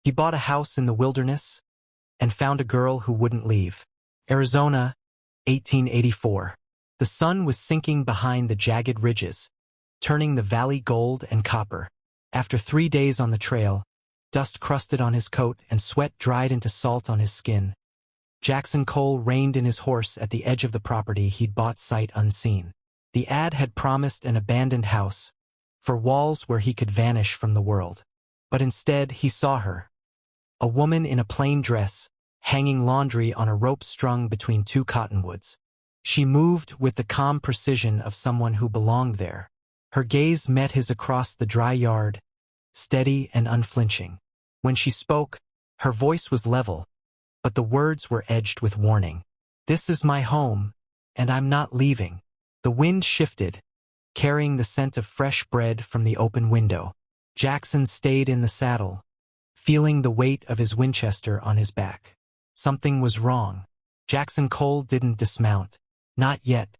He bought a house in the wilderness and found a girl who wouldn't leave. Arizona, 1884. The sun was sinking behind the jagged ridges, turning the valley gold and copper. After 3 days on the trail, dust crusted on his coat and sweat dried into salt on his skin. Jackson Cole reined in his horse at the edge of the property he'd bought sight unseen. The ad had promised an abandoned house, for walls where he could vanish from the world. But instead he saw her, a woman in a plain dress, hanging laundry on a rope strung between 2 cottonwoods. She moved with the calm precision of someone who belonged there. Her gaze met his across the dry yard, steady and unflinching. When she spoke, her voice was level, but the words were edged with warning. "This is my home, and I'm not leaving." The wind shifted, carrying the scent of fresh bread from the open window. Jackson stayed in the saddle, feeling the weight of his Winchester on his back. Something was wrong. Jackson Cole didn't dismount. Not yet.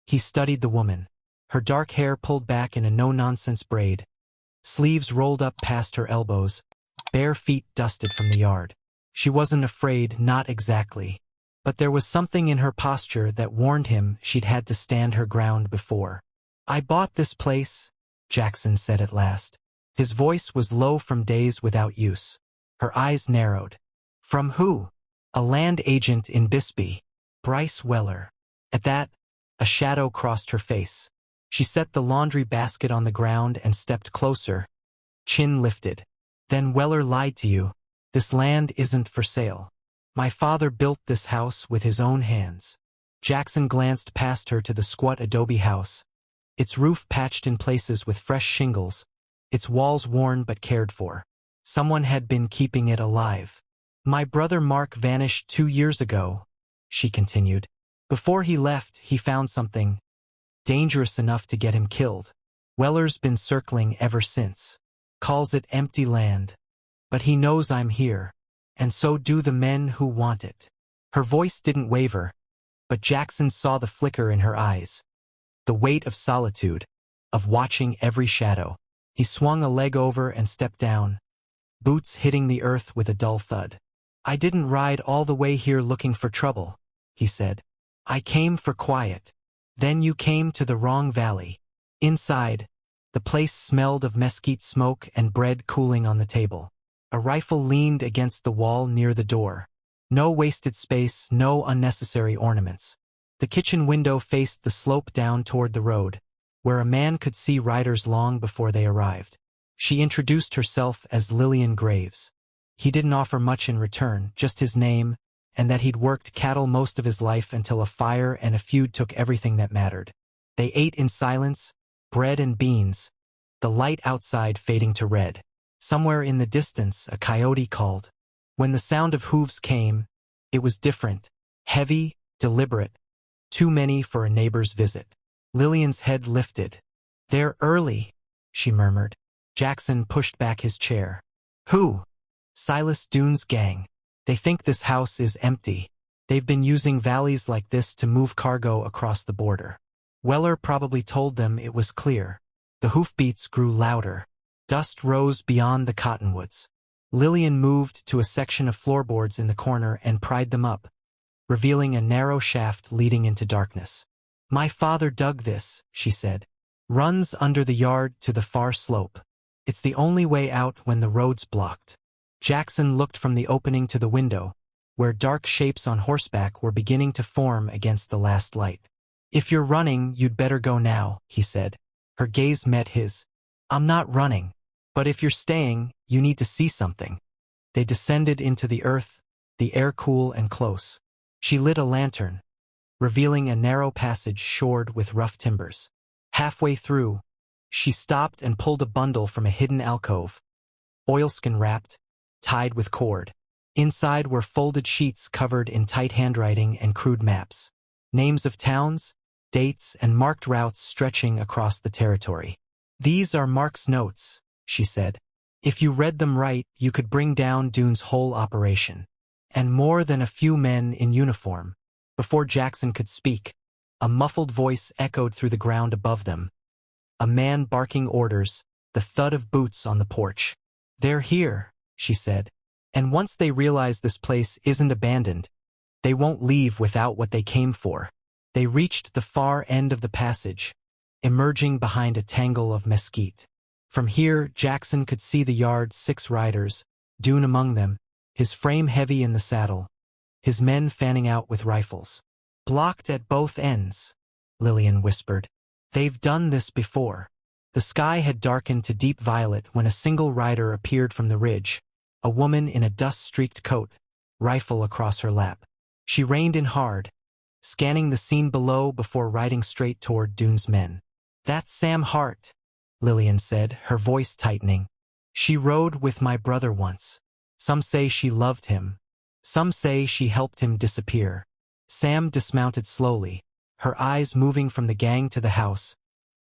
He studied the woman, her dark hair pulled back in a no-nonsense braid, sleeves rolled up past her elbows, bare feet dusted from the yard. She wasn't afraid, not exactly, but there was something in her posture that warned him she'd had to stand her ground before. "I bought this place," Jackson said at last. His voice was low from days without use. Her eyes narrowed. "From who?" "A land agent in Bisbee, Bryce Weller." At that, a shadow crossed her face. She set the laundry basket on the ground and stepped closer, chin lifted. "Then Weller lied to you. This land isn't for sale. My father built this house with his own hands." Jackson glanced past her to the squat adobe house, its roof patched in places with fresh shingles, its walls worn but cared for. Someone had been keeping it alive. "My brother Mark vanished 2 years ago," she continued. "Before he left, he found something dangerous enough to get him killed. Weller's been circling ever since. Calls it empty land. But he knows I'm here, and so do the men who want it." Her voice didn't waver, but Jackson saw the flicker in her eyes, the weight of solitude, of watching every shadow. He swung a leg over and stepped down, boots hitting the earth with a dull thud. "I didn't ride all the way here looking for trouble," he said. "I came for quiet. Then you came to the wrong valley." Inside, the place smelled of mesquite smoke and bread cooling on the table. A rifle leaned against the wall near the door. No wasted space, no unnecessary ornaments. The kitchen window faced the slope down toward the road, where a man could see riders long before they arrived. She introduced herself as Lillian Graves. He didn't offer much in return, just his name, and that he'd worked cattle most of his life until a fire and a feud took everything that mattered. They ate in silence, bread and beans, the light outside fading to red. Somewhere in the distance, a coyote called. When the sound of hooves came, it was different, heavy, deliberate, too many for a neighbor's visit. Lillian's head lifted. "They're early," she murmured. Jackson pushed back his chair. "Who?" "Silas Dune's gang. They think this house is empty. They've been using valleys like this to move cargo across the border. Weller probably told them it was clear." The hoofbeats grew louder. Dust rose beyond the cottonwoods. Lillian moved to a section of floorboards in the corner and pried them up, revealing a narrow shaft leading into darkness. "My father dug this," she said. "Runs under the yard to the far slope. It's the only way out when the road's blocked." Jackson looked from the opening to the window, where dark shapes on horseback were beginning to form against the last light. "If you're running, you'd better go now," he said. Her gaze met his. "I'm not running. But if you're staying, you need to see something." They descended into the earth, the air cool and close. She lit a lantern, revealing a narrow passage shored with rough timbers. Halfway through, she stopped and pulled a bundle from a hidden alcove, oilskin wrapped, tied with cord. Inside were folded sheets covered in tight handwriting and crude maps, names of towns, dates, and marked routes stretching across the territory. "These are Mark's notes," she said. "If you read them right, you could bring down Dune's whole operation. And more than a few men in uniform." Before Jackson could speak, a muffled voice echoed through the ground above them. A man barking orders, the thud of boots on the porch. "They're here." she said. And once they realize this place isn't abandoned, they won't leave without what they came for. They reached the far end of the passage, emerging behind a tangle of mesquite. From here, Jackson could see the yard's 6 riders, Dune among them, his frame heavy in the saddle, his men fanning out with rifles. Blocked at both ends, Lillian whispered. They've done this before. The sky had darkened to deep violet when a single rider appeared from the ridge, a woman in a dust-streaked coat, rifle across her lap. She reined in hard, scanning the scene below before riding straight toward Dune's men. That's Sam Hart, Lillian said, her voice tightening. She rode with my brother once. Some say she loved him. Some say she helped him disappear. Sam dismounted slowly, her eyes moving from the gang to the house,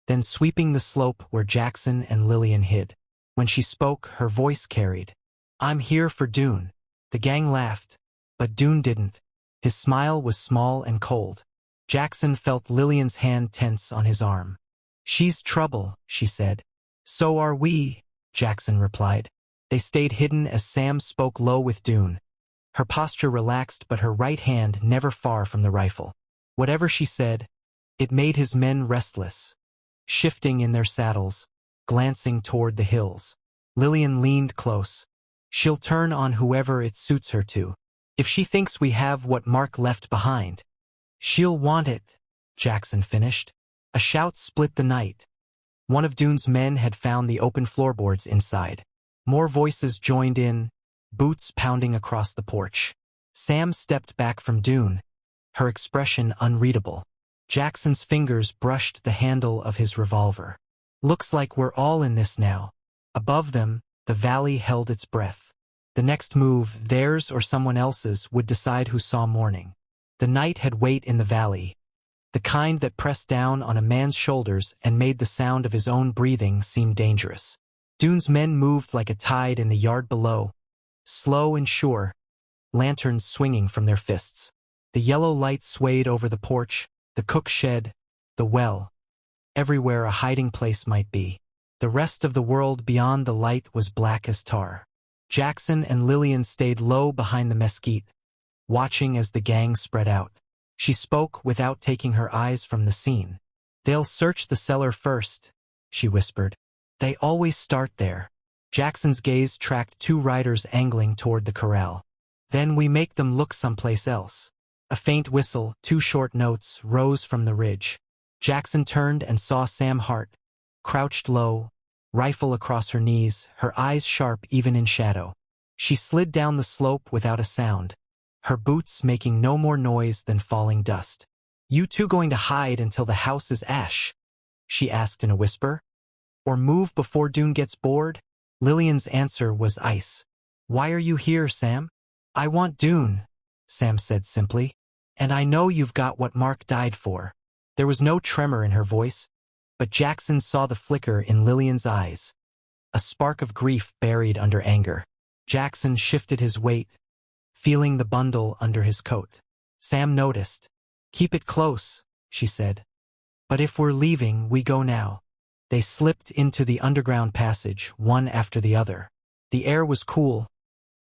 then sweeping the slope where Jackson and Lillian hid. When she spoke, her voice carried. I'm here for Dune. The gang laughed, but Dune didn't. His smile was small and cold. Jackson felt Lillian's hand tense on his arm. She's trouble, she said. So are we, Jackson replied. They stayed hidden as Sam spoke low with Dune. Her posture relaxed, but her right hand never far from the rifle. Whatever she said, it made his men restless, shifting in their saddles, glancing toward the hills. Lillian leaned close. She'll turn on whoever it suits her to. If she thinks we have what Mark left behind, she'll want it, Jackson finished. A shout split the night. One of Dune's men had found the open floorboards inside. More voices joined in, boots pounding across the porch. Sam stepped back from Dune, her expression unreadable. Jackson's fingers brushed the handle of his revolver. Looks like we're all in this now. Above them, the valley held its breath. The next move, theirs or someone else's, would decide who saw morning. The night had weight in the valley, the kind that pressed down on a man's shoulders and made the sound of his own breathing seem dangerous. Dune's men moved like a tide in the yard below, slow and sure, lanterns swinging from their fists. The yellow light swayed over the porch, the cook shed, the well. Everywhere a hiding place might be. The rest of the world beyond the light was black as tar. Jackson and Lillian stayed low behind the mesquite, watching as the gang spread out. She spoke without taking her eyes from the scene. They'll search the cellar first, she whispered. They always start there. Jackson's gaze tracked 2 riders angling toward the corral. Then we make them look someplace else. A faint whistle, 2 short notes, rose from the ridge. Jackson turned and saw Sam Hart, crouched low, rifle across her knees, her eyes sharp even in shadow. She slid down the slope without a sound, her boots making no more noise than falling dust. You two going to hide until the house is ash? She asked in a whisper. Or move before Dune gets bored? Lillian's answer was ice. Why are you here, Sam? I want Dune, Sam said simply. And I know you've got what Mark died for. There was no tremor in her voice, but Jackson saw the flicker in Lillian's eyes, a spark of grief buried under anger. Jackson shifted his weight, feeling the bundle under his coat. Sam noticed. Keep it close, she said. But if we're leaving, we go now. They slipped into the underground passage, one after the other. The air was cool,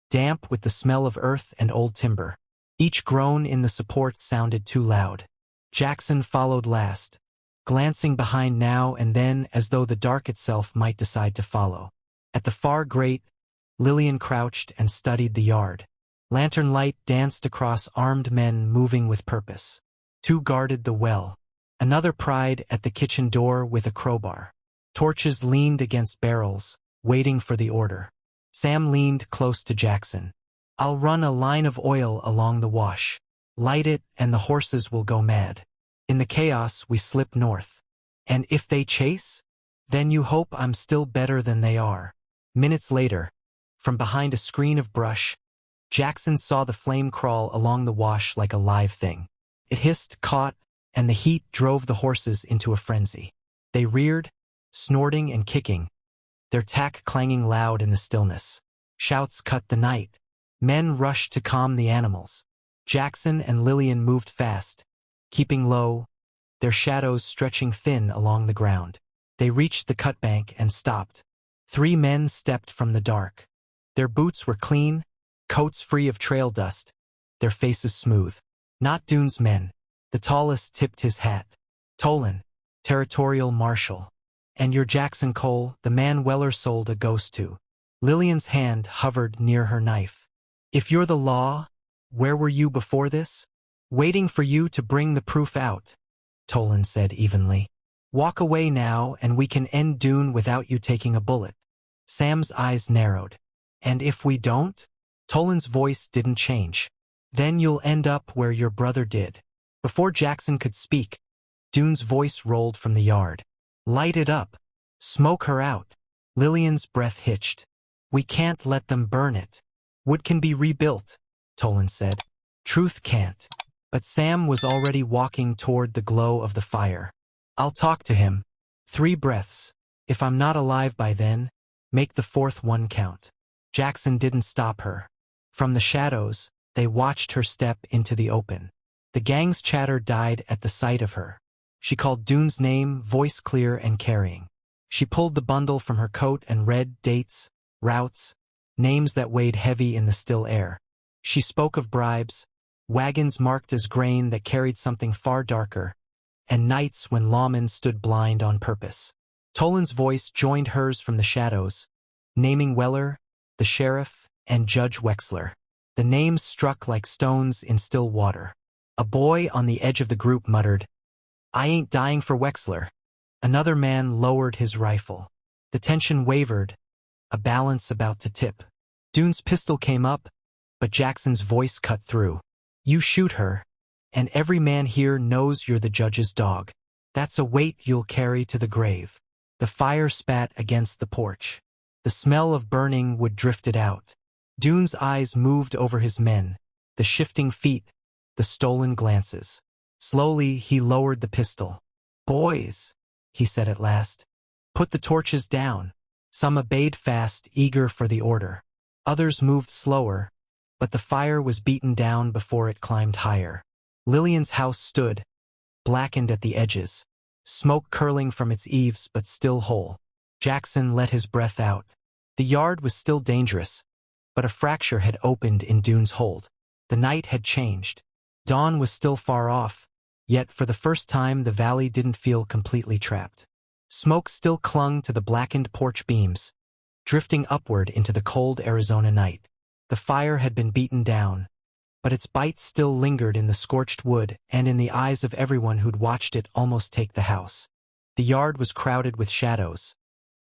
damp with the smell of earth and old timber. Each groan in the supports sounded too loud. Jackson followed last, glancing behind now and then as though the dark itself might decide to follow. At the far grate, Lillian crouched and studied the yard. Lantern light danced across armed men moving with purpose. 2 guarded the well. Another pried at the kitchen door with a crowbar. Torches leaned against barrels, waiting for the order. Sam leaned close to Jackson. I'll run a line of oil along the wash. Light it and the horses will go mad. In the chaos, we slip north. And if they chase? Then you hope I'm still better than they are. Minutes later, from behind a screen of brush, Jackson saw the flame crawl along the wash like a live thing. It hissed, caught, and the heat drove the horses into a frenzy. They reared, snorting and kicking, their tack clanging loud in the stillness. Shouts cut the night. Men rushed to calm the animals. Jackson and Lillian moved fast, keeping low, their shadows stretching thin along the ground. They reached the cut bank and stopped. 3 men stepped from the dark. Their boots were clean, coats free of trail dust, their faces smooth. Not Dune's men. The tallest tipped his hat. Tolan, territorial marshal. And you're Jackson Cole, the man Weller sold a ghost to. Lillian's hand hovered near her knife. If you're the law, where were you before this? Waiting for you to bring the proof out, Tolan said evenly. Walk away now and we can end Dune without you taking a bullet. Sam's eyes narrowed. And if we don't? Tolan's voice didn't change. Then you'll end up where your brother did. Before Jackson could speak, Dune's voice rolled from the yard. Light it up. Smoke her out. Lillian's breath hitched. We can't let them burn it. Wood can be rebuilt, Tolan said. Truth can't. But Sam was already walking toward the glow of the fire. I'll talk to him. 3 breaths. If I'm not alive by then, make the 4th one count. Jackson didn't stop her. From the shadows, they watched her step into the open. The gang's chatter died at the sight of her. She called Dune's name, voice clear and carrying. She pulled the bundle from her coat and read dates, routes, names that weighed heavy in the still air. She spoke of bribes, wagons marked as grain that carried something far darker, and nights when lawmen stood blind on purpose. Tolan's voice joined hers from the shadows, naming Weller, the sheriff, and Judge Wexler. The names struck like stones in still water. A boy on the edge of the group muttered, I ain't dying for Wexler. Another man lowered his rifle. The tension wavered, a balance about to tip. Dune's pistol came up, but Jackson's voice cut through. You shoot her, and every man here knows you're the judge's dog. That's a weight you'll carry to the grave. The fire spat against the porch. The smell of burning wood drifted out. Dune's eyes moved over his men, the shifting feet, the stolen glances. Slowly, he lowered the pistol. Boys, he said at last, put the torches down. Some obeyed fast, eager for the order. Others moved slower, but the fire was beaten down before it climbed higher. Lillian's house stood, blackened at the edges, smoke curling from its eaves but still whole. Jackson let his breath out. The yard was still dangerous, but a fracture had opened in Dune's hold. The night had changed. Dawn was still far off, yet for the first time the valley didn't feel completely trapped. Smoke still clung to the blackened porch beams, drifting upward into the cold Arizona night. The fire had been beaten down, but its bite still lingered in the scorched wood and in the eyes of everyone who'd watched it almost take the house. The yard was crowded with shadows.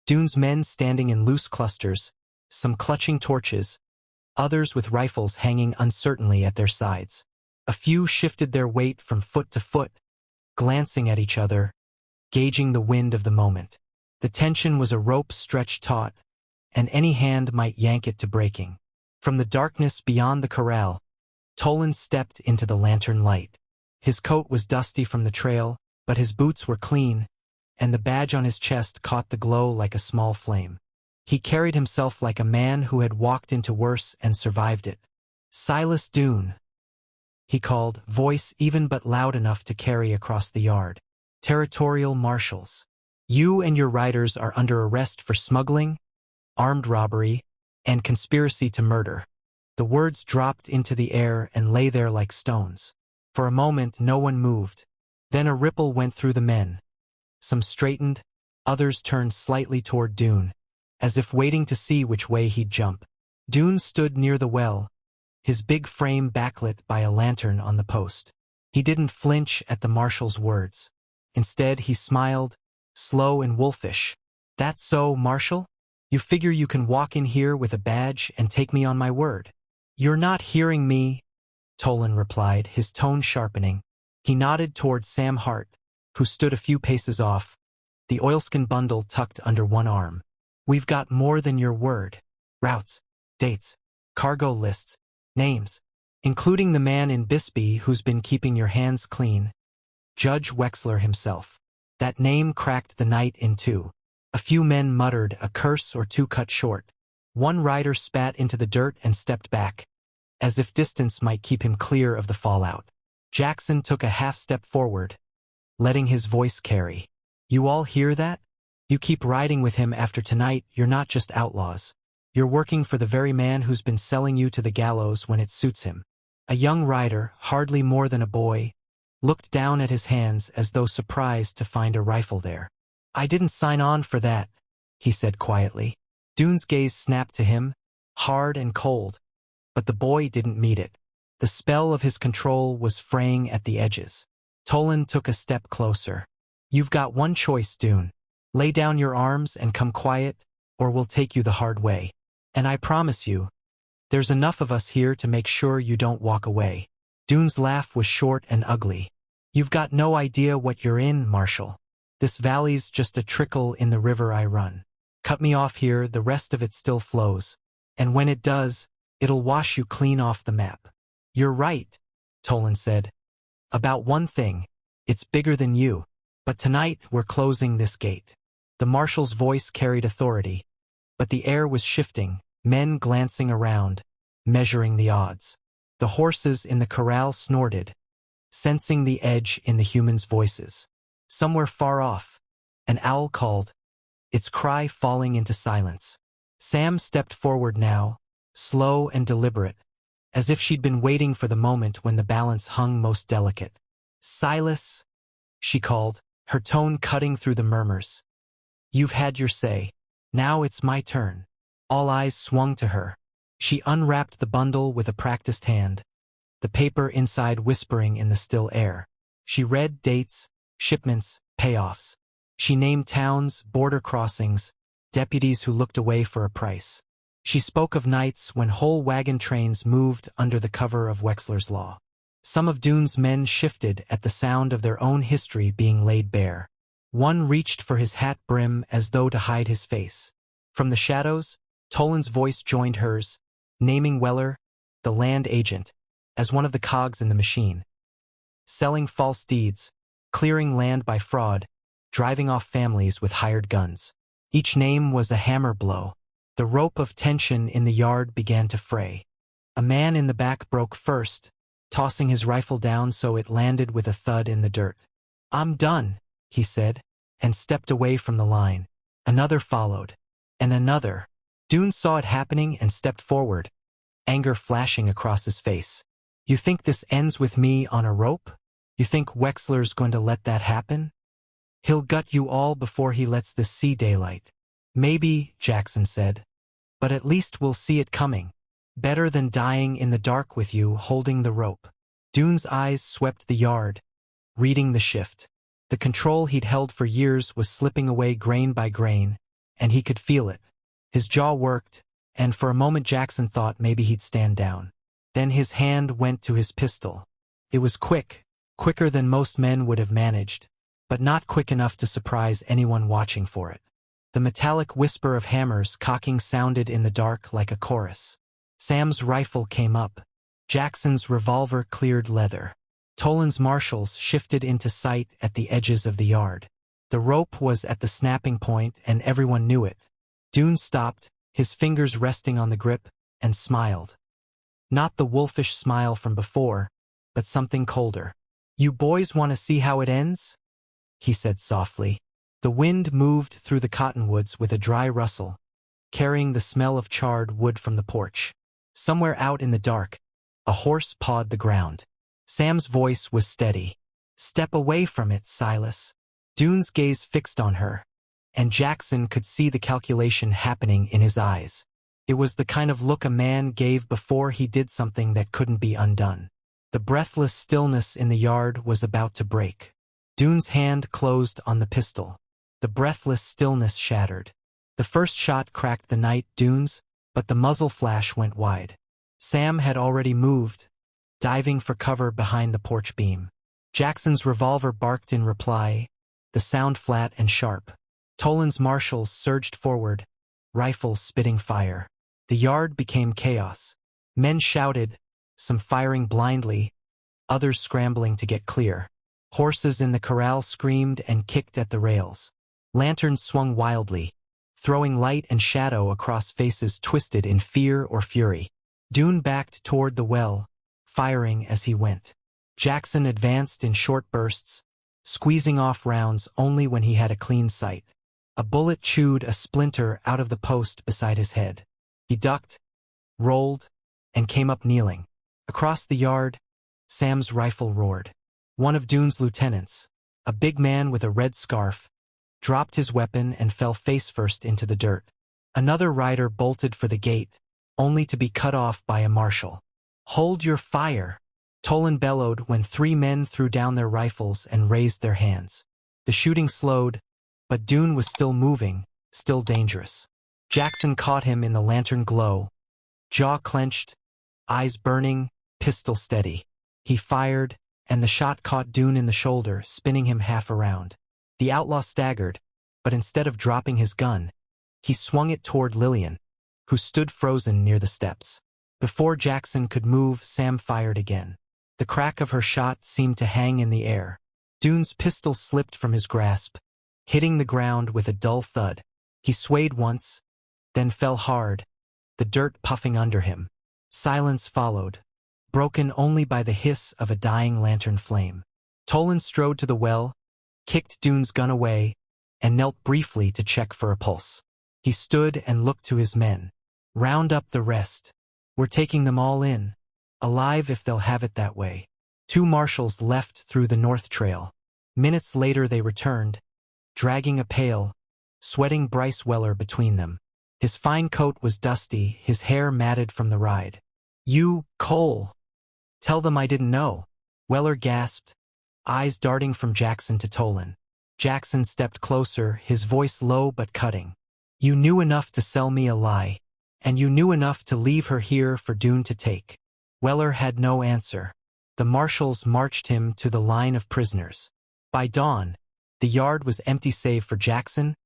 Dune's men standing in loose clusters, some clutching torches, others with rifles hanging uncertainly at their sides. A few shifted their weight from foot to foot, glancing at each other, gauging the wind of the moment. The tension was a rope stretched taut, and any hand might yank it to breaking. From the darkness beyond the corral, Tolan stepped into the lantern light. His coat was dusty from the trail, but his boots were clean, and the badge on his chest caught the glow like a small flame. He carried himself like a man who had walked into worse and survived it. Silas Dune, he called, voice even but loud enough to carry across the yard. Territorial marshals. You and your riders are under arrest for smuggling, armed robbery, and conspiracy to murder. The words dropped into the air and lay there like stones. For a moment no one moved. Then a ripple went through the men. Some straightened, others turned slightly toward Dune, as if waiting to see which way he'd jump. Dune stood near the well, his big frame backlit by a lantern on the post. He didn't flinch at the marshal's words. Instead, he smiled, slow and wolfish. That's so, Marshal? You figure you can walk in here with a badge and take me on my word? You're not hearing me, Tolan replied, his tone sharpening. He nodded toward Sam Hart, who stood a few paces off, the oilskin bundle tucked under one arm. We've got more than your word. Routes, dates, cargo lists, names, including the man in Bisbee who's been keeping your hands clean. Judge Wexler himself. That name cracked the night in two. A few men muttered, a curse or two cut short. One rider spat into the dirt and stepped back, as if distance might keep him clear of the fallout. Jackson took a half-step forward, letting his voice carry. You all hear that? You keep riding with him after tonight, you're not just outlaws. You're working for the very man who's been selling you to the gallows when it suits him." A young rider, hardly more than a boy, looked down at his hands as though surprised to find a rifle there. "I didn't sign on for that," he said quietly. Dune's gaze snapped to him, hard and cold, but the boy didn't meet it. The spell of his control was fraying at the edges. Tolan took a step closer. "You've got one choice, Dune. Lay down your arms and come quiet, or we'll take you the hard way. And I promise you, there's enough of us here to make sure you don't walk away." Dune's laugh was short and ugly. "You've got no idea what you're in, Marshal. This valley's just a trickle in the river I run. Cut me off here, the rest of it still flows. And when it does, it'll wash you clean off the map." "You're right," Tolan said. "About one thing, it's bigger than you. But tonight we're closing this gate." The marshal's voice carried authority, but the air was shifting, men glancing around, measuring the odds. The horses in the corral snorted, sensing the edge in the humans' voices. Somewhere far off, an owl called, its cry falling into silence. Sam stepped forward now, slow and deliberate, as if she'd been waiting for the moment when the balance hung most delicate. "Silas," she called, her tone cutting through the murmurs. "You've had your say. Now it's my turn." All eyes swung to her. She unwrapped the bundle with a practiced hand, the paper inside whispering in the still air. She read dates, shipments, payoffs. She named towns, border crossings, deputies who looked away for a price. She spoke of nights when whole wagon trains moved under the cover of Wexler's law. Some of Dune's men shifted at the sound of their own history being laid bare. One reached for his hat brim as though to hide his face. From the shadows, Tolan's voice joined hers, naming Weller, the land agent, as one of the cogs in the machine. Selling false deeds, clearing land by fraud, driving off families with hired guns. Each name was a hammer blow. The rope of tension in the yard began to fray. A man in the back broke first, tossing his rifle down so it landed with a thud in the dirt. "I'm done," he said, and stepped away from the line. Another followed, and another. Dune saw it happening and stepped forward, anger flashing across his face. "You think this ends with me on a rope? You think Wexler's going to let that happen? He'll gut you all before he lets this see daylight." "Maybe," Jackson said, "but at least we'll see it coming. Better than dying in the dark with you holding the rope." Dune's eyes swept the yard, reading the shift. The control he'd held for years was slipping away grain by grain, and he could feel it. His jaw worked, and for a moment Jackson thought maybe he'd stand down. Then his hand went to his pistol. It was quick, quicker than most men would have managed, but not quick enough to surprise anyone watching for it. The metallic whisper of hammers cocking sounded in the dark like a chorus. Sam's rifle came up. Jackson's revolver cleared leather. Tolan's marshals shifted into sight at the edges of the yard. The rope was at the snapping point and everyone knew it. Dune stopped, his fingers resting on the grip, and smiled. Not the wolfish smile from before, but something colder. "You boys want to see how it ends?" he said softly. The wind moved through the cottonwoods with a dry rustle, carrying the smell of charred wood from the porch. Somewhere out in the dark, a horse pawed the ground. Sam's voice was steady. "Step away from it, Silas." Dune's gaze fixed on her, and Jackson could see the calculation happening in his eyes. It was the kind of look a man gave before he did something that couldn't be undone. The breathless stillness in the yard was about to break. Dune's hand closed on the pistol. The breathless stillness shattered. The first shot cracked the night dunes, but the muzzle flash went wide. Sam had already moved, diving for cover behind the porch beam. Jackson's revolver barked in reply, the sound flat and sharp. Tolan's marshals surged forward, rifles spitting fire. The yard became chaos. Men shouted, some firing blindly, others scrambling to get clear. Horses in the corral screamed and kicked at the rails. Lanterns swung wildly, throwing light and shadow across faces twisted in fear or fury. Dune backed toward the well, firing as he went. Jackson advanced in short bursts, squeezing off rounds only when he had a clean sight. A bullet chewed a splinter out of the post beside his head. He ducked, rolled, and came up kneeling. Across the yard, Sam's rifle roared. One of Dune's lieutenants, a big man with a red scarf, dropped his weapon and fell face-first into the dirt. Another rider bolted for the gate, only to be cut off by a marshal. "Hold your fire!" Tolan bellowed when 3 men threw down their rifles and raised their hands. The shooting slowed, but Dune was still moving, still dangerous. Jackson caught him in the lantern glow, jaw clenched, eyes burning, pistol steady. He fired, and the shot caught Dune in the shoulder, spinning him half around. The outlaw staggered, but instead of dropping his gun, he swung it toward Lillian, who stood frozen near the steps. Before Jackson could move, Sam fired again. The crack of her shot seemed to hang in the air. Dune's pistol slipped from his grasp, hitting the ground with a dull thud. He swayed once, then fell hard, the dirt puffing under him. Silence followed, broken only by the hiss of a dying lantern flame. Tolan strode to the well, kicked Dune's gun away, and knelt briefly to check for a pulse. He stood and looked to his men. "Round up the rest. We're taking them all in, alive if they'll have it that way." 2 marshals left through the north trail. Minutes later they returned, dragging a pail, sweating Bryce Weller between them. His fine coat was dusty, his hair matted from the ride. "You, Cole! Tell them I didn't know." Weller gasped, eyes darting from Jackson to Tolan. Jackson stepped closer, his voice low but cutting. "You knew enough to sell me a lie, and you knew enough to leave her here for Dune to take." Weller had no answer. The marshals marched him to the line of prisoners. By dawn, the yard was empty save for Jackson,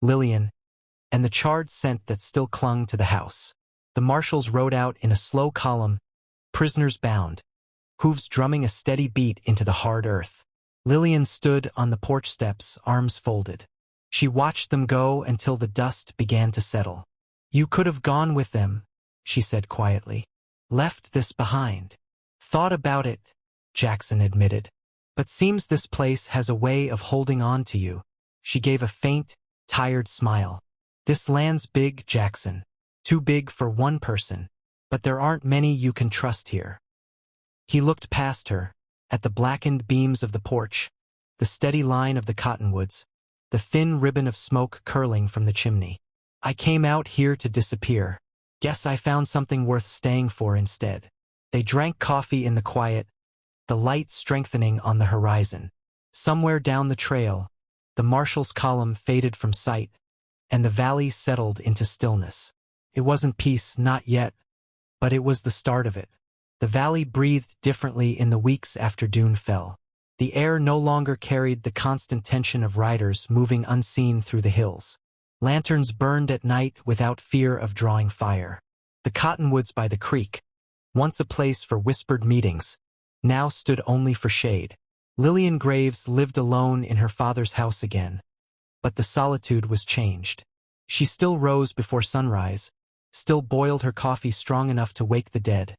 Lillian, and the charred scent that still clung to the house. The marshals rode out in a slow column, prisoners bound, hooves drumming a steady beat into the hard earth. Lillian stood on the porch steps, arms folded. She watched them go until the dust began to settle. "You could have gone with them," she said quietly. "Left this behind." "Thought about it," Jackson admitted. "But seems this place has a way of holding on to you." She gave a faint, tired smile. "This land's big, Jackson. Too big for one person. But there aren't many you can trust here." He looked past her, at the blackened beams of the porch, the steady line of the cottonwoods, the thin ribbon of smoke curling from the chimney. "I came out here to disappear. Guess I found something worth staying for instead." They drank coffee in the quiet, the light strengthening on the horizon. Somewhere down the trail, the marshal's column faded from sight, and the valley settled into stillness. It wasn't peace, not yet, but it was the start of it. The valley breathed differently in the weeks after Dune fell. The air no longer carried the constant tension of riders moving unseen through the hills. Lanterns burned at night without fear of drawing fire. The cottonwoods by the creek, once a place for whispered meetings, now stood only for shade. Lillian Graves lived alone in her father's house again, but the solitude was changed. She still rose before sunrise, still boiled her coffee strong enough to wake the dead,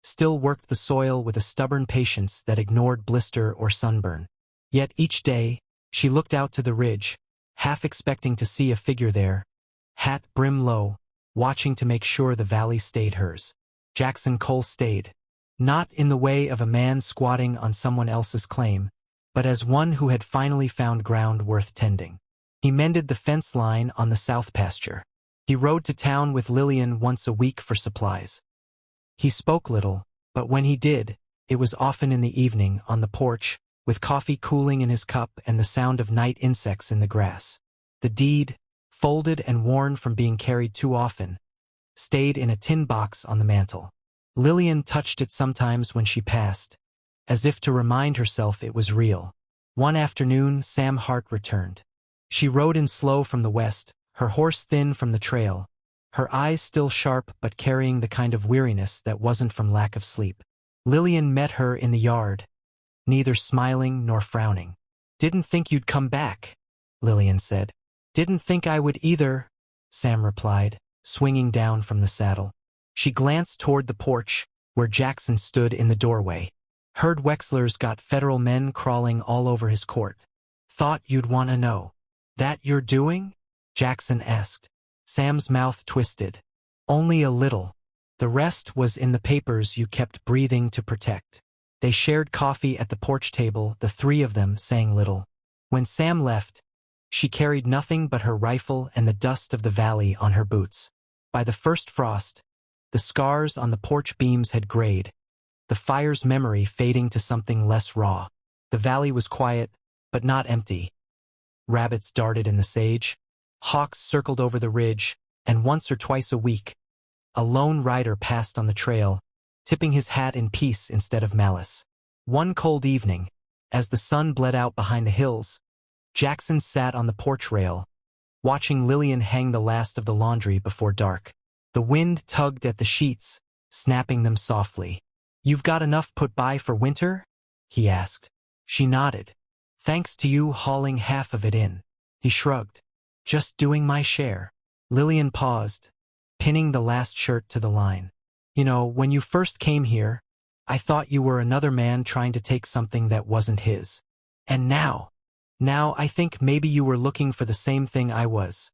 still worked the soil with a stubborn patience that ignored blister or sunburn. Yet each day, she looked out to the ridge, half expecting to see a figure there, hat brim low, watching to make sure the valley stayed hers. Jackson Cole stayed, not in the way of a man squatting on someone else's claim, but as one who had finally found ground worth tending. He mended the fence line on the south pasture. He rode to town with Lillian once a week for supplies. He spoke little, but when he did, it was often in the evening on the porch, with coffee cooling in his cup and the sound of night insects in the grass. The deed, folded and worn from being carried too often, stayed in a tin box on the mantel. Lillian touched it sometimes when she passed, as if to remind herself it was real. One afternoon, Sam Hart returned. She rode in slow from the west, her horse thin from the trail, her eyes still sharp but carrying the kind of weariness that wasn't from lack of sleep. Lillian met her in the yard, neither smiling nor frowning. "Didn't think you'd come back," Lillian said. "Didn't think I would either," Sam replied, swinging down from the saddle. She glanced toward the porch, where Jackson stood in the doorway. "Heard Wexler's got federal men crawling all over his court. Thought you'd want to know." "That you're doing?" Jackson asked. Sam's mouth twisted. Only a little. The rest was in the papers you kept breathing to protect. They shared coffee at the porch table, the three of them saying little. When Sam left, she carried nothing but her rifle and the dust of the valley on her boots. By the first frost, the scars on the porch beams had grayed, the fire's memory fading to something less raw. The valley was quiet, but not empty. Rabbits darted in the sage, hawks circled over the ridge, and once or twice a week, a lone rider passed on the trail, tipping his hat in peace instead of malice. One cold evening, as the sun bled out behind the hills, Jackson sat on the porch rail, watching Lillian hang the last of the laundry before dark. The wind tugged at the sheets, snapping them softly. "You've got enough put by for winter?" he asked. She nodded. "Thanks to you hauling half of it in." He shrugged. "Just doing my share." Lillian paused, pinning the last shirt to the line. "You know, when you first came here, I thought you were another man trying to take something that wasn't his. And now I think maybe you were looking for the same thing I was,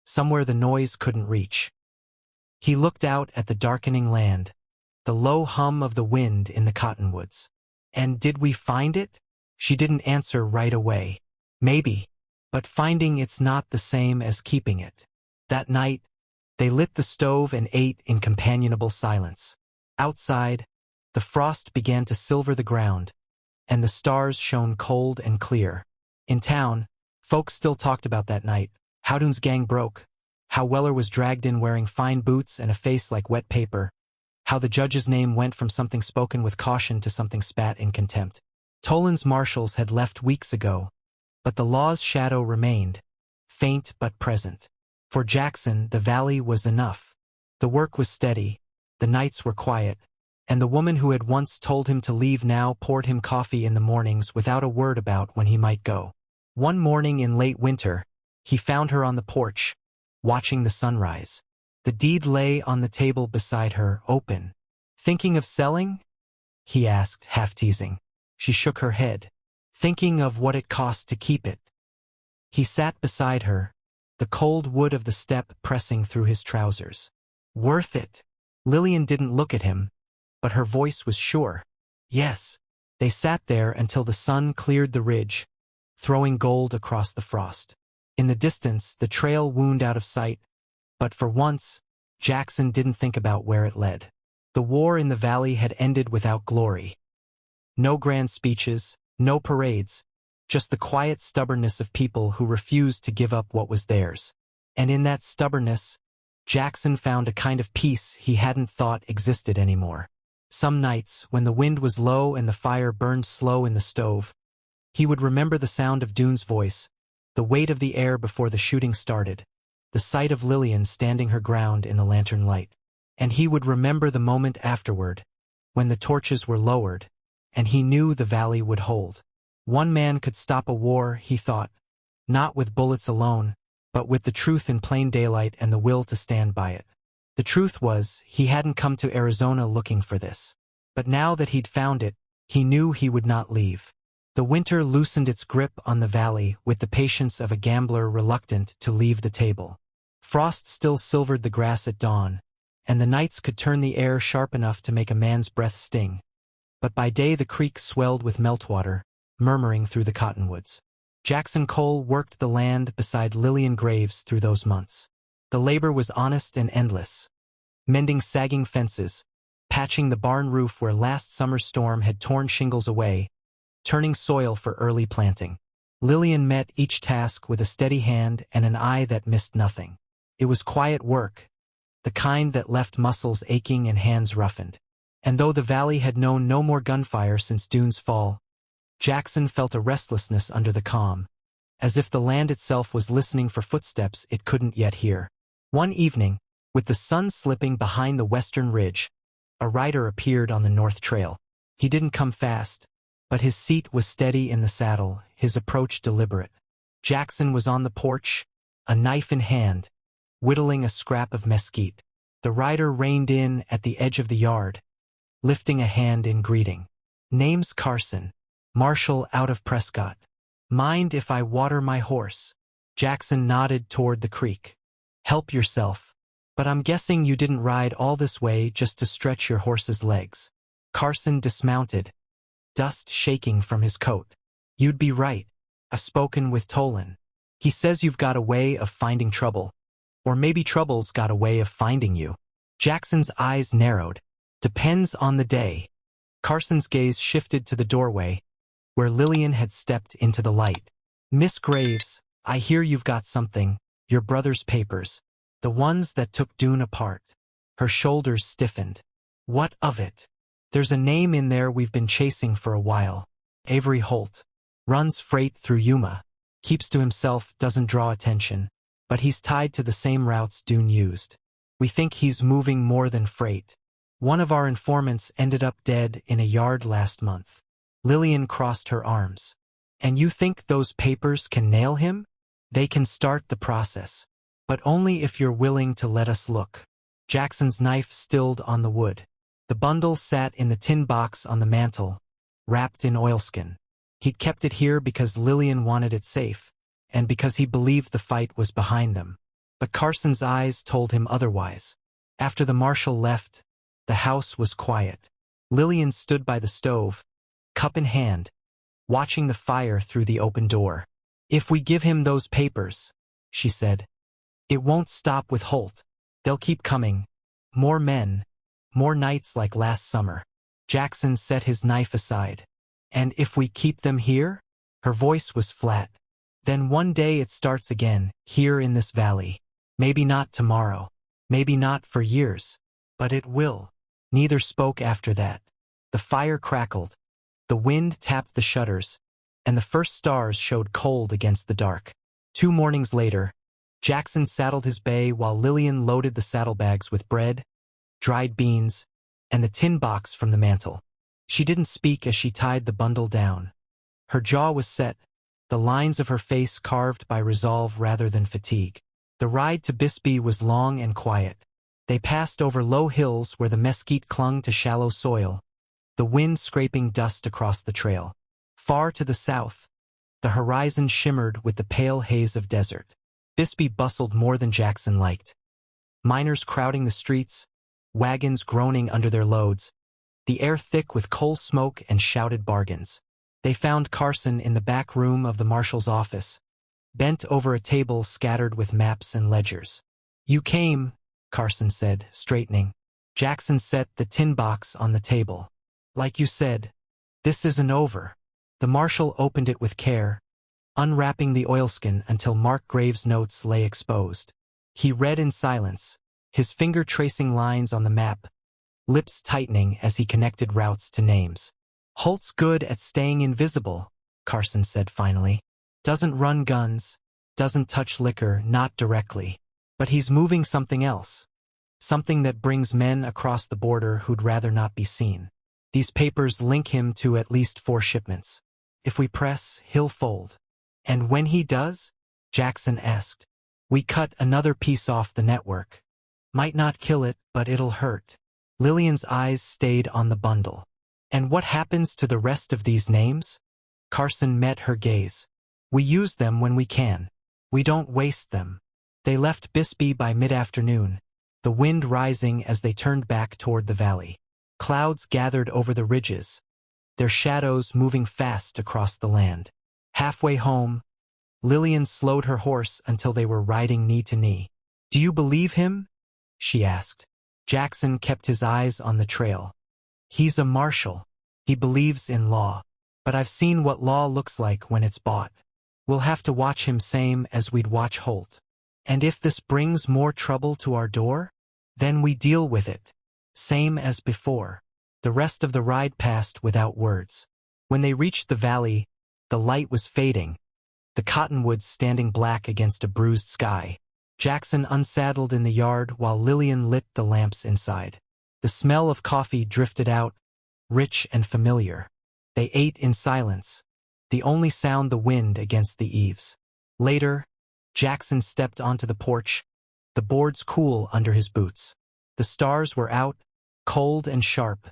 somewhere the noise couldn't reach." He looked out at the darkening land, the low hum of the wind in the cottonwoods. "And did we find it?" She didn't answer right away. "Maybe, but finding it's not the same as keeping it." That night, they lit the stove and ate in companionable silence. Outside, the frost began to silver the ground, and the stars shone cold and clear. In town, folks still talked about that night, how Doon's gang broke, how Weller was dragged in wearing fine boots and a face like wet paper, how the judge's name went from something spoken with caution to something spat in contempt. Toland's marshals had left weeks ago, but the law's shadow remained, faint but present. For Jackson, the valley was enough. The work was steady, the nights were quiet, and the woman who had once told him to leave now poured him coffee in the mornings without a word about when he might go. One morning in late winter, he found her on the porch, watching the sunrise. The deed lay on the table beside her, open. "Thinking of selling?" he asked, half teasing. She shook her head. "Thinking of what it cost to keep it." He sat beside her, the cold wood of the step pressing through his trousers. "Worth it?" Lillian didn't look at him, but her voice was sure. "Yes." They sat there until the sun cleared the ridge, throwing gold across the frost. In the distance, the trail wound out of sight, but for once, Jackson didn't think about where it led. The war in the valley had ended without glory. No grand speeches, no parades, just the quiet stubbornness of people who refused to give up what was theirs. And in that stubbornness, Jackson found a kind of peace he hadn't thought existed anymore. Some nights, when the wind was low and the fire burned slow in the stove, he would remember the sound of Doon's voice, the weight of the air before the shooting started, the sight of Lillian standing her ground in the lantern light. And he would remember the moment afterward, when the torches were lowered, and he knew the valley would hold. One man could stop a war, he thought, not with bullets alone, but with the truth in plain daylight and the will to stand by it. The truth was, he hadn't come to Arizona looking for this. But now that he'd found it, he knew he would not leave. The winter loosened its grip on the valley with the patience of a gambler reluctant to leave the table. Frost still silvered the grass at dawn, and the nights could turn the air sharp enough to make a man's breath sting. But by day the creek swelled with meltwater, murmuring through the cottonwoods. Jackson Cole worked the land beside Lillian Graves through those months. The labor was honest and endless. Mending sagging fences, patching the barn roof where last summer's storm had torn shingles away, turning soil for early planting. Lillian met each task with a steady hand and an eye that missed nothing. It was quiet work, the kind that left muscles aching and hands roughened. And though the valley had known no more gunfire since Doon's fall, Jackson felt a restlessness under the calm, as if the land itself was listening for footsteps it couldn't yet hear. One evening, with the sun slipping behind the western ridge, a rider appeared on the north trail. He didn't come fast, but his seat was steady in the saddle, his approach deliberate. Jackson was on the porch, a knife in hand, whittling a scrap of mesquite. The rider reined in at the edge of the yard, lifting a hand in greeting. "Name's Carson, Marshal out of Prescott. Mind if I water my horse?" Jackson nodded toward the creek. "Help yourself." But I'm guessing you didn't ride all this way just to stretch your horse's legs. Carson dismounted, dust shaking from his coat. You'd be right. I've spoken with Tolan. He says you've got a way of finding trouble. Or maybe trouble's got a way of finding you. Jackson's eyes narrowed. Depends on the day. Carson's gaze shifted to the doorway, where Lillian had stepped into the light. Miss Graves, I hear you've got something, your brother's papers, the ones that took Dune apart. Her shoulders stiffened. What of it? There's a name in there we've been chasing for a while. Avery Holt. Runs freight through Yuma. Keeps to himself, doesn't draw attention. But he's tied to the same routes Dune used. We think he's moving more than freight. One of our informants ended up dead in a yard last month. Lillian crossed her arms. And you think those papers can nail him? They can start the process. But only if you're willing to let us look. Jackson's knife stilled on the wood. The bundle sat in the tin box on the mantel, wrapped in oilskin. He'd kept it here because Lillian wanted it safe, and because he believed the fight was behind them. But Carson's eyes told him otherwise. After the marshal left, the house was quiet. Lillian stood by the stove, cup in hand, watching the fire through the open door. If we give him those papers, she said, it won't stop with Holt. They'll keep coming. More men, more nights like last summer. Jackson set his knife aside. And if we keep them here? Her voice was flat. Then one day it starts again, here in this valley. Maybe not tomorrow. Maybe not for years. But it will. Neither spoke after that. The fire crackled. The wind tapped the shutters, and the first stars showed cold against the dark. 2 mornings later, Jackson saddled his bay while Lillian loaded the saddlebags with bread, dried beans, and the tin box from the mantel. She didn't speak as she tied the bundle down. Her jaw was set, the lines of her face carved by resolve rather than fatigue. The ride to Bisbee was long and quiet. They passed over low hills where the mesquite clung to shallow soil, the wind scraping dust across the trail. Far to the south, the horizon shimmered with the pale haze of desert. Bisbee bustled more than Jackson liked. Miners crowding the streets, wagons groaning under their loads, the air thick with coal smoke and shouted bargains. They found Carson in the back room of the marshal's office, bent over a table scattered with maps and ledgers. You came, Carson said, straightening. Jackson set the tin box on the table. Like you said, this isn't over. The marshal opened it with care, unwrapping the oilskin until Mark Graves' notes lay exposed. He read in silence, his finger tracing lines on the map, lips tightening as he connected routes to names. Holt's good at staying invisible, Carson said finally. Doesn't run guns, doesn't touch liquor, not directly. But he's moving something else. Something that brings men across the border who'd rather not be seen. These papers link him to at least 4 shipments. If we press, he'll fold. And when he does? Jackson asked. We cut another piece off the network. Might not kill it, but it'll hurt. Lillian's eyes stayed on the bundle. And what happens to the rest of these names? Carson met her gaze. We use them when we can. We don't waste them. They left Bisbee by mid-afternoon, the wind rising as they turned back toward the valley. Clouds gathered over the ridges, their shadows moving fast across the land. Halfway home, Lillian slowed her horse until they were riding knee to knee. Do you believe him? She asked. Jackson kept his eyes on the trail. He's a marshal. He believes in law. But I've seen what law looks like when it's bought. We'll have to watch him same as we'd watch Holt. And if this brings more trouble to our door, then we deal with it. Same as before. The rest of the ride passed without words. When they reached the valley, the light was fading, the cottonwoods standing black against a bruised sky. Jackson unsaddled in the yard while Lillian lit the lamps inside. The smell of coffee drifted out, rich and familiar. They ate in silence, the only sound the wind against the eaves. Later, Jackson stepped onto the porch, the boards cool under his boots. The stars were out, cold and sharp,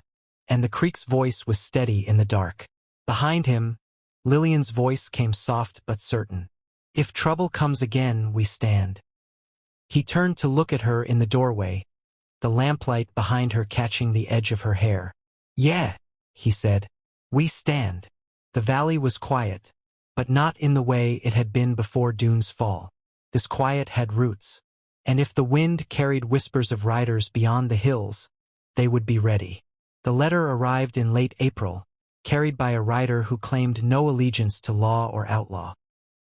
and the creek's voice was steady in the dark. Behind him, Lillian's voice came soft but certain. If trouble comes again, we stand. He turned to look at her in the doorway, the lamplight behind her catching the edge of her hair. "Yeah," he said. "We stand." The valley was quiet, but not in the way it had been before Dune's fall. This quiet had roots, and if the wind carried whispers of riders beyond the hills, they would be ready. The letter arrived in late April, carried by a rider who claimed no allegiance to law or outlaw.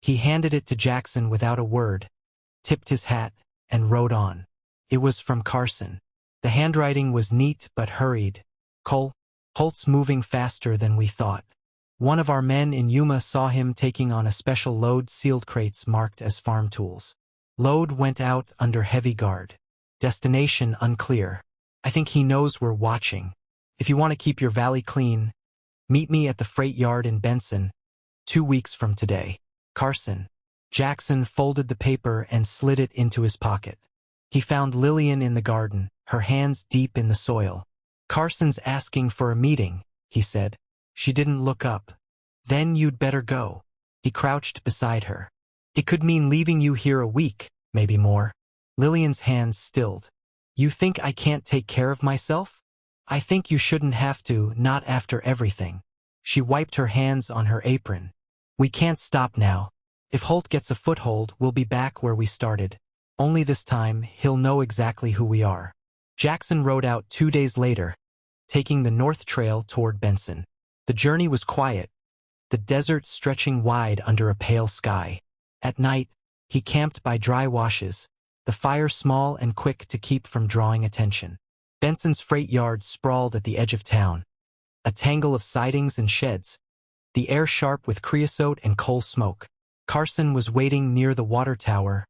He handed it to Jackson without a word, tipped his hat, and rode on. It was from Carson. The handwriting was neat but hurried. Holt's moving faster than we thought. One of our men in Yuma saw him taking on a special load, sealed crates marked as farm tools. Load went out under heavy guard. Destination unclear. I think he knows we're watching. If you want to keep your valley clean, meet me at the freight yard in Benson, 2 weeks from today. Carson. Jackson folded the paper and slid it into his pocket. He found Lillian in the garden, her hands deep in the soil. "Carson's asking for a meeting," he said. She didn't look up. "Then you'd better go." He crouched beside her. "It could mean leaving you here a week, maybe more." Lillian's hands stilled. "You think I can't take care of myself? I think you shouldn't have to, not after everything." She wiped her hands on her apron. "We can't stop now. If Holt gets a foothold, we'll be back where we started. Only this time, he'll know exactly who we are." Jackson rode out 2 days later, taking the North Trail toward Benson. The journey was quiet, the desert stretching wide under a pale sky. At night, he camped by dry washes, the fire small and quick to keep from drawing attention. Benson's freight yard sprawled at the edge of town, a tangle of sidings and sheds, the air sharp with creosote and coal smoke. Carson was waiting near the water tower,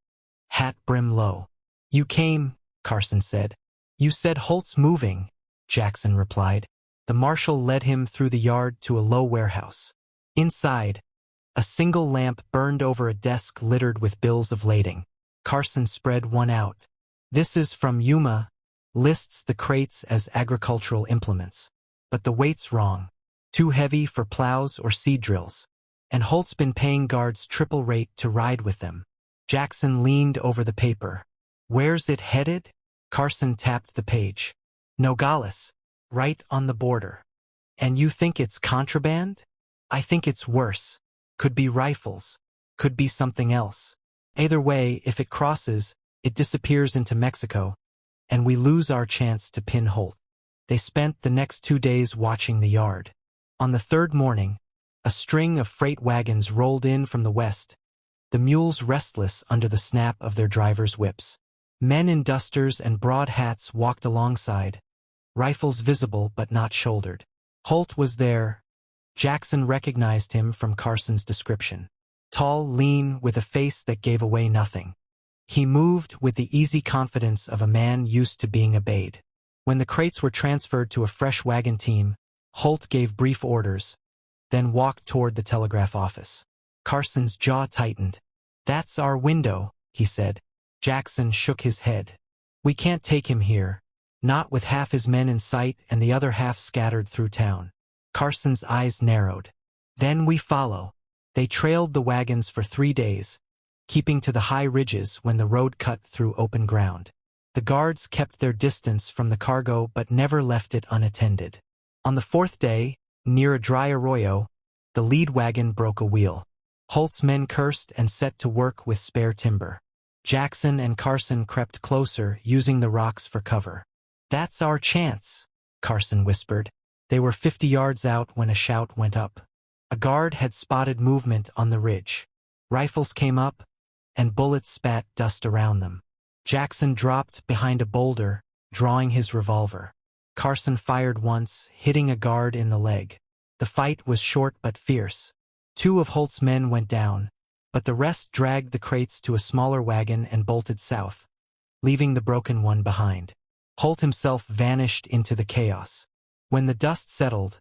hat brim low. "You came," Carson said. "You said Holt's moving," Jackson replied. The marshal led him through the yard to a low warehouse. Inside, a single lamp burned over a desk littered with bills of lading. Carson spread one out. "This is from Yuma," lists the crates as agricultural implements. "But the weight's wrong. Too heavy for plows or seed drills. And Holt's been paying guards triple rate to ride with them." Jackson leaned over the paper. "Where's it headed?" Carson tapped the page. "Nogales, right on the border." "And you think it's contraband?" "I think it's worse. Could be rifles. Could be something else. Either way, if it crosses, it disappears into Mexico, and we lose our chance to pin Holt." They spent the next 2 days watching the yard. On the third morning, a string of freight wagons rolled in from the west, the mules restless under the snap of their drivers' whips. Men in dusters and broad hats walked alongside, rifles visible but not shouldered. Holt was there. Jackson recognized him from Carson's description. Tall, lean, with a face that gave away nothing. He moved with the easy confidence of a man used to being obeyed. When the crates were transferred to a fresh wagon team, Holt gave brief orders, then walked toward the telegraph office. Carson's jaw tightened. "That's our window," he said. Jackson shook his head. "We can't take him here, not with half his men in sight and the other half scattered through town." Carson's eyes narrowed. "Then we follow." They trailed the wagons for 3 days, keeping to the high ridges when the road cut through open ground. The guards kept their distance from the cargo but never left it unattended. On the 4th day, near a dry arroyo, the lead wagon broke a wheel. Holt's men cursed and set to work with spare timber. Jackson and Carson crept closer, using the rocks for cover. "That's our chance," Carson whispered. They were 50 yards out when a shout went up. A guard had spotted movement on the ridge. Rifles came up, and bullets spat dust around them. Jackson dropped behind a boulder, drawing his revolver. Carson fired once, hitting a guard in the leg. The fight was short but fierce. 2 of Holt's men went down, but the rest dragged the crates to a smaller wagon and bolted south, leaving the broken one behind. Holt himself vanished into the chaos. When the dust settled,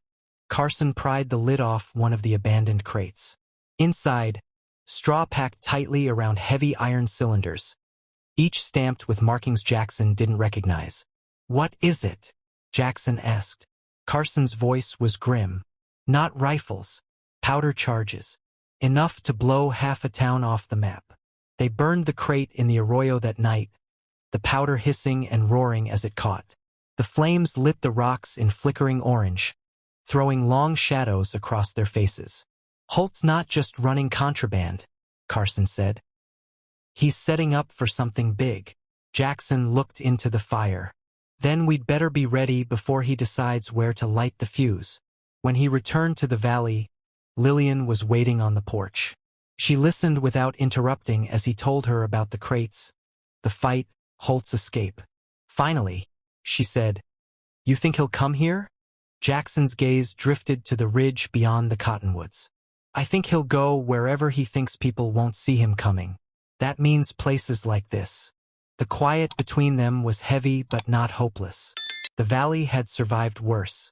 Carson pried the lid off one of the abandoned crates. Inside, straw packed tightly around heavy iron cylinders, each stamped with markings Jackson didn't recognize. "What is it?" Jackson asked. Carson's voice was grim. "Not rifles. Powder charges. Enough to blow half a town off the map. They burned the crate in the arroyo that night, the powder hissing and roaring as it caught. The flames lit the rocks in flickering orange, throwing long shadows across their faces. "Holt's not just running contraband," Carson said. "He's setting up for something big." Jackson looked into the fire. "Then we'd better be ready before he decides where to light the fuse." When he returned to the valley, Lillian was waiting on the porch. She listened without interrupting as he told her about the crates, the fight, Holt's escape. "Finally," she said, "you think he'll come here?" Jackson's gaze drifted to the ridge beyond the cottonwoods. "I think he'll go wherever he thinks people won't see him coming. That means places like this." The quiet between them was heavy but not hopeless. The valley had survived worse.